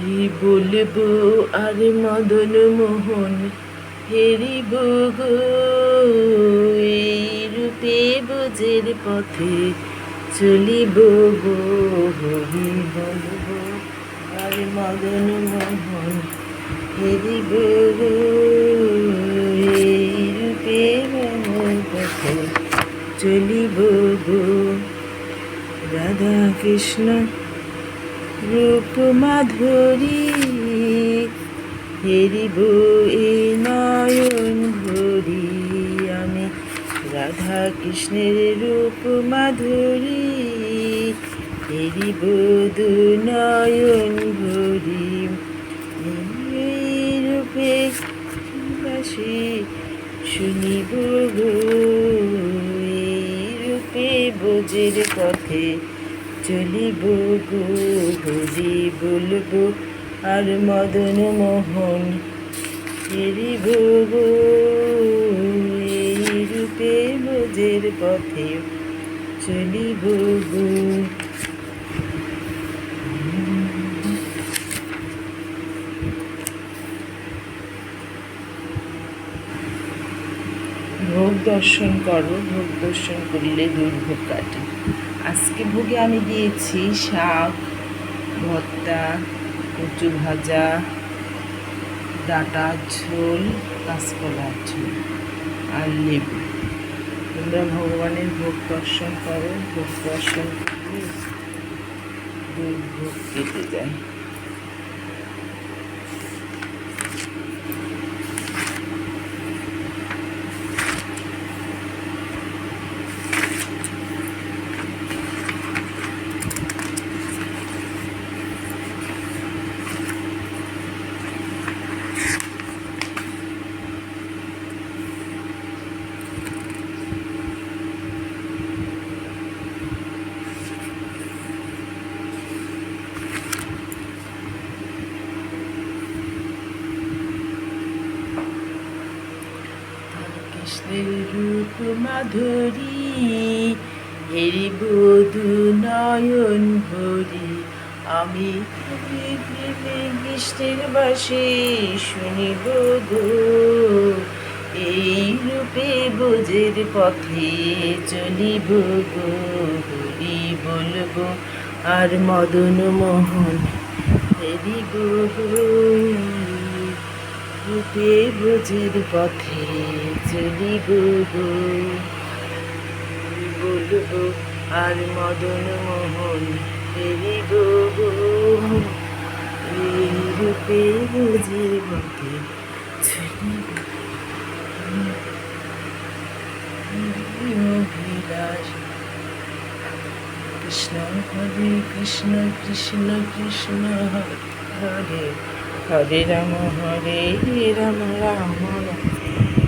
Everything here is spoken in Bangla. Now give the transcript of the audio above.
কি বলবো আর মদন মোহন হেরিব গো, এই রূপে বোঝের পথে চলিব গো। হরি বলবো আর মদন মোহন হেরিব গো, এই রূপে বোঝের পথে চলিব গো। রাধা কৃষ্ণ রূপ মাধুরী হেরিব এ নয়ন ভরি। আমি রাধা কৃষ্ণের রূপ মাধুরী হেরিব দু নয়ন ভরি। এই রূপে বাসি শুনিব গো, এই রূপে বোঝের পথে চলিব গো। হরি বলবো আর মদন মোহন হেরিব গো, এই রূপে বোঝের পথে চলিব গো। ভোগ দর্শন করো, ভোগ দর্শন করলে দুর্ভোগ কাটে। আজকে ভোগে আমি দিয়েছি শাক ভর্তা, কচু ভাজা, ডাঁটার ঝোল, কাঁচকলার ঝোল আর লেবু। তোমরা ভগবানের ভোগ দর্শন করো, ভোগ দর্শন করলে দুর্ভোগ কেটে যায়। কৃষ্ণের রূপ মাধুরী হেরিব দু নয়ন ভরি। আমি কৃষ্ণের বাসে শুনিব গো, এই রূপে বোঝের পথে চলিব গো। হরি বলবো আর মদন মোহন হেরিব গো, রূপে বোঝের পথে চলিব গো। বলবো আর মদন মোহন হেরিব গো, এই রূপে বোঝের পথে চলিব। অভিলাষ কৃষ্ণ হরে কৃষ্ণ কৃষ্ণ কৃষ্ণ হরে হরে রাম রাম রাম